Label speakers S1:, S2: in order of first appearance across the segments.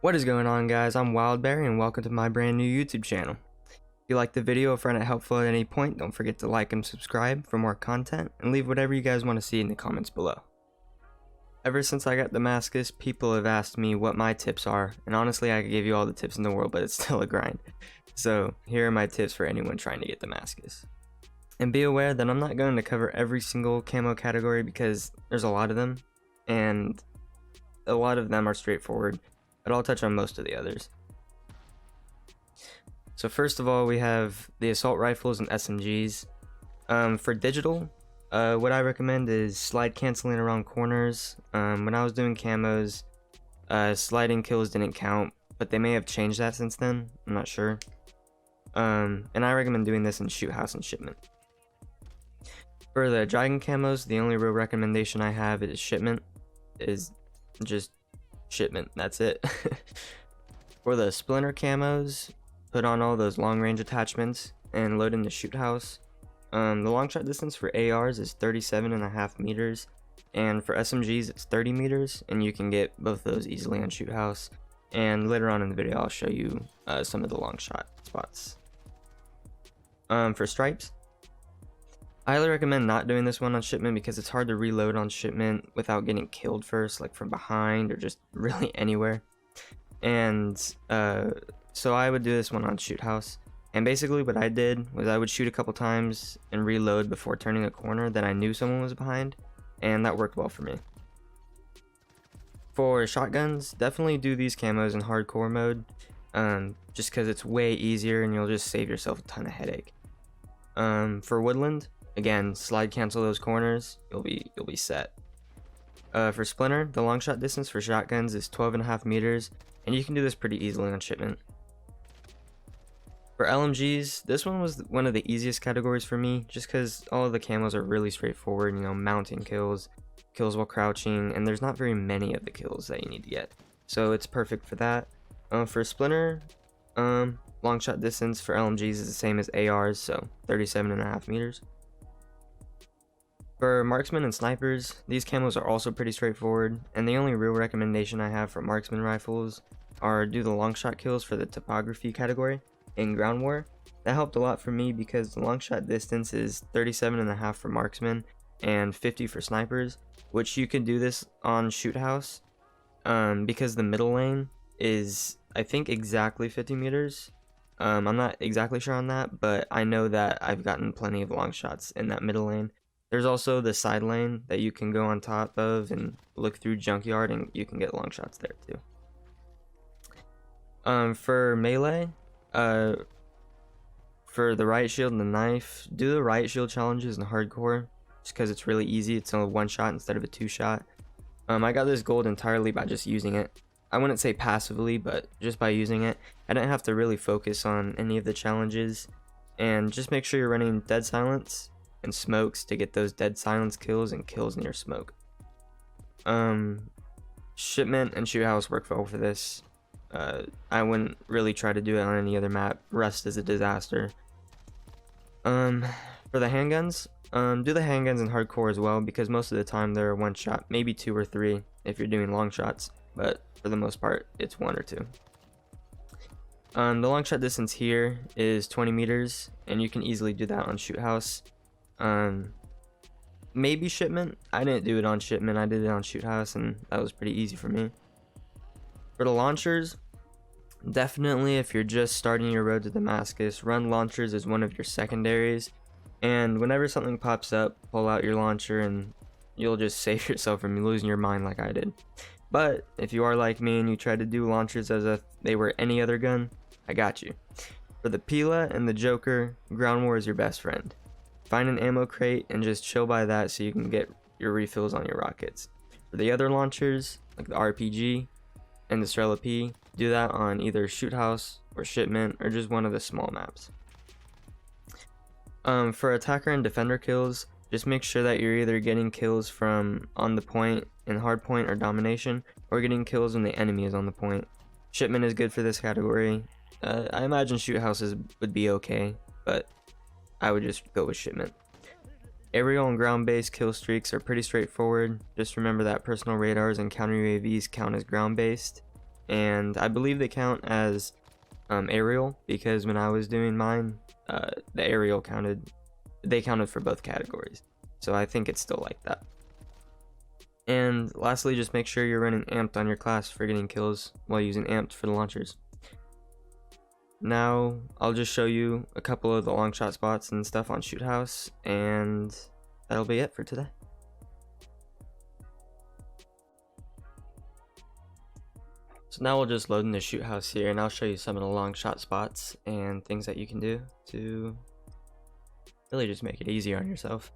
S1: What is going on, guys? I'm Wildberry and welcome to my brand new YouTube channel. If you liked the video or found it helpful at any point, don't forget to like and subscribe for more content and leave whatever you guys want to see in the comments below. Ever since I got Demascus, people have asked me what my tips are, and honestly I could give you all the tips in the world, but it's still a grind. So here are my tips for anyone trying to get Demascus. And be aware that I'm not going to cover every single camo category because there's a lot of them, and a lot of them are straightforward, but I'll touch on most of the others. So first of all, we have the assault rifles and SMGs. For digital, what I recommend is slide canceling around corners. When I was doing camos, sliding kills didn't count, but they may have changed that since then, I'm not sure. And I recommend doing this in shoot house and shipment. For the dragon camos, the only real recommendation I have is shipment, is just shipment, that's it. For the splinter camos, put on all those long range attachments and load in the shoot house. The long shot distance for ARs is 37.5 meters, and for SMGs it's 30 meters, and you can get both those easily on shoot house. And later on in the video I'll show you some of the long shot spots. For stripes, I highly recommend not doing this one on shipment because it's hard to reload on shipment without getting killed first, like from behind or just really anywhere. And so I would do this one on shoot house. And basically what I did was I would shoot a couple times and reload before turning a corner that I knew someone was behind, and that worked well for me. For shotguns, definitely do these camos in hardcore mode, just because it's way easier and you'll just save yourself a ton of headache. For woodland, again, slide cancel those corners, you'll be set. For splinter, the long shot distance for shotguns is 12.5 meters, and you can do this pretty easily on shipment. For LMGs, this one was one of the easiest categories for me, just because all of the camos are really straightforward, mounting kills, kills while crouching, and there's not very many of the kills that you need to get. So it's perfect for that. For splinter, long shot distance for LMGs is the same as ARs, so 37.5 meters. For marksmen and snipers, these camos are also pretty straightforward, and the only real recommendation I have for marksman rifles are do the long shot kills for the topography category in ground war. That helped a lot for me because the long shot distance is 37.5 for marksmen and 50 for snipers, which you can do this on shoot house because the middle lane is, I think, exactly 50 meters. I'm not exactly sure on that, but I know that I've gotten plenty of long shots in that middle lane. There's also the side lane that you can go on top of and look through junkyard, and you can get long shots there too. For melee, for the riot shield and the knife, do the riot shield challenges in hardcore, just because it's really easy. It's only one shot instead of a two shot. I got this gold entirely by just using it. I wouldn't say passively, but just by using it. I didn't have to really focus on any of the challenges, and just make sure you're running dead silence and smokes to get those dead silence kills and kills near smoke. Shipment and shoot house work well for this. I wouldn't really try to do it on any other map. Rust is a disaster. For the handguns, do the handguns in hardcore as well, because most of the time they're one shot, maybe two or three if you're doing long shots, but for the most part it's one or two. The long shot distance here is 20 meters, and you can easily do that on shoot house. Maybe shipment. I didn't do it on shipment, I did it on shoot house, and that was pretty easy for me. For the launchers, definitely if you're just starting your road to Demascus, run launchers as one of your secondaries, and whenever something pops up, pull out your launcher and you'll just save yourself from losing your mind like I did. But if you are like me and you try to do launchers as if they were any other gun, I got you. For the Pila and the Joker, ground war is your best friend. Find an ammo crate and just chill by that so you can get your refills on your rockets. For the other launchers, like the RPG and the Strela P, do that on either shoot house or shipment or just one of the small maps. For attacker and defender kills, just make sure that you're either getting kills from on the point in hard point or domination, or getting kills when the enemy is on the point. Shipment is good for this category. I imagine shoot houses would be okay, but I would just go with shipment. Aerial and ground-based kill streaks are pretty straightforward. Just remember that personal radars and counter UAVs count as ground-based. and I believe they count as aerial, because when I was doing mine, the aerial they counted for both categories. So I think it's still like that. And lastly, just make sure you're running amped on your class for getting kills while using amped for the launchers. Now I'll just show you a couple of the long shot spots and stuff on Shoot House, and that'll be it for today. So now we'll just load in the Shoot House here, and I'll show you some of the long shot spots and things that you can do to really just make it easier on yourself.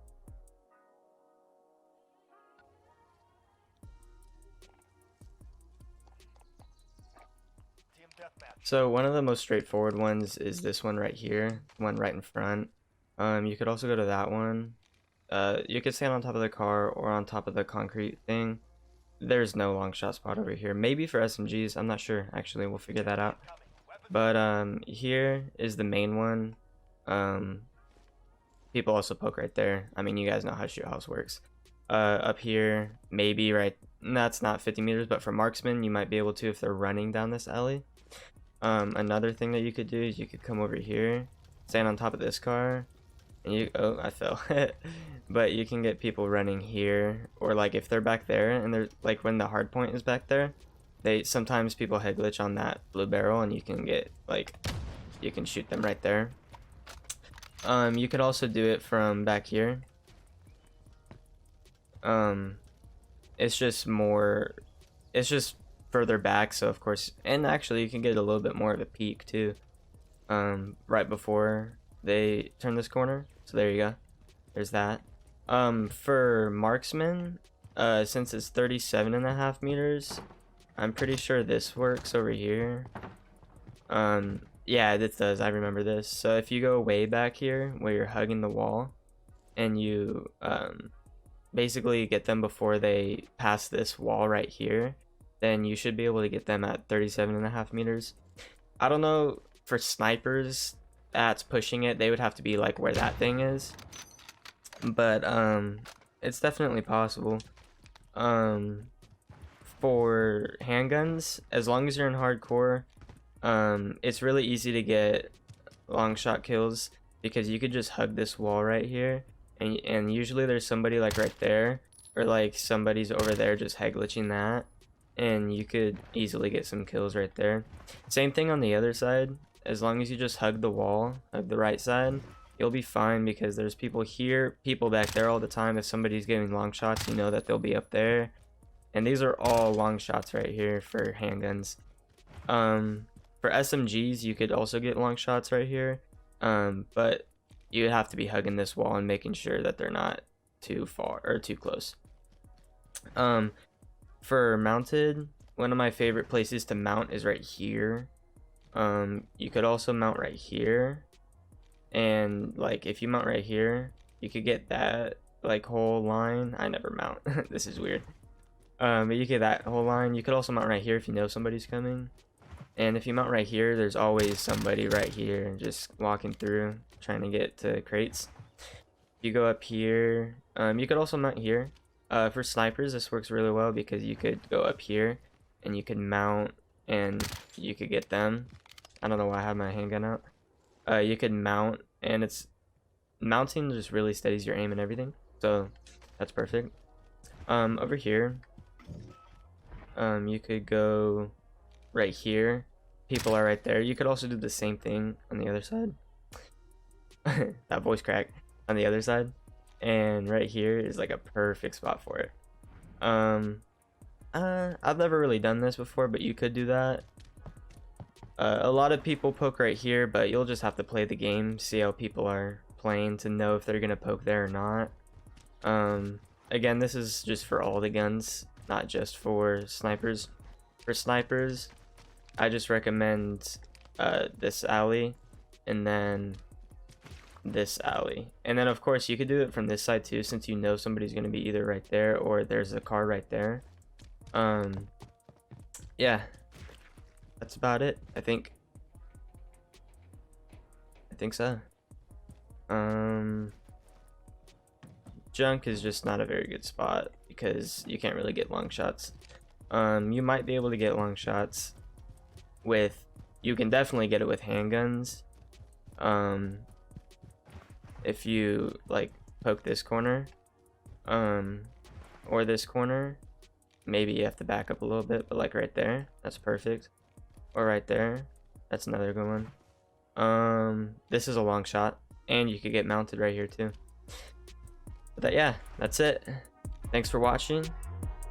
S1: So one of the most straightforward ones is this one right here, one right in front. You could also go to that one. You could stand on top of the car or on top of the concrete thing. There's no long shot spot over here. Maybe for SMGs, I'm not sure. Actually, we'll figure that out. But here is the main one. People also poke right there. I mean, you guys know how Shoot House works. Up here, maybe right. That's not 50 meters, but for marksmen, you might be able to if they're running down this alley. Another thing that you could do is you could come over here, stand on top of this car, and I fell. But you can get people running here, or like if they're back there and they're like when the hard point is back there, sometimes people head glitch on that blue barrel, and you can get you can shoot them right there. You could also do it from back here. It's just further back, so of course, and actually you can get a little bit more of a peek too, right before they turn this corner. So there you go, there's that. For marksmen, since it's 37.5 meters, I'm pretty sure this works over here. Yeah, this does. I remember this. So if you go way back here where you're hugging the wall, and you basically get them before they pass this wall right here, then you should be able to get them at 37.5 meters. I don't know, for snipers that's pushing it, they would have to be like where that thing is, but it's definitely possible. For handguns, as long as you're in hardcore, it's really easy to get long shot kills, because you could just hug this wall right here, and usually there's somebody like right there, or like somebody's over there just head glitching that, and you could easily get some kills right there. Same thing on the other side. As long as you just hug the wall, hug the right side, you'll be fine, because there's people here, people back there all the time. If somebody's getting long shots, you know that they'll be up there. And these are all long shots right here for handguns. For SMGs, you could also get long shots right here, but you would have to be hugging this wall and making sure that they're not too far or too close. For mounted, one of my favorite places to mount is right here. You could also mount right here, and like if you mount right here, you could get that like whole line. I never mount. This is weird. But you get that whole line. You could also mount right here if you know somebody's coming. And if you mount right here, there's always somebody right here just walking through trying to get to crates. You go up here, you could also mount here. For snipers, this works really well, because you could go up here and you could mount and you could get them. I don't know why I have my handgun out. You could mount, and mounting just really steadies your aim and everything, so that's perfect. Over here, you could go right here. People are right there. You could also do the same thing on the other side. That voice crack on the other side, and right here is like a perfect spot for it. I've never really done this before, but you could do that. A lot of people poke right here, but you'll just have to play the game, see how people are playing to know if they're gonna poke there or not. Again, this is just for all the guns, not just for snipers. For snipers, I just recommend this alley, and then this alley, and then of course you could do it from this side too, since you know somebody's going to be either right there or there's a car right there. Yeah, that's about it. I think so. Junk is just not a very good spot, because you can't really get long shots. You might be able to get long shots with, you can definitely get it with handguns. If you like poke this corner, or this corner, maybe you have to back up a little bit, but like right there, that's perfect. Or right there, that's another good one. This is a long shot, and you could get mounted right here too. But yeah, that's it. Thanks for watching.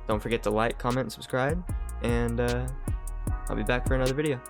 S1: Don't forget to like, comment, and subscribe, and I'll be back for another video.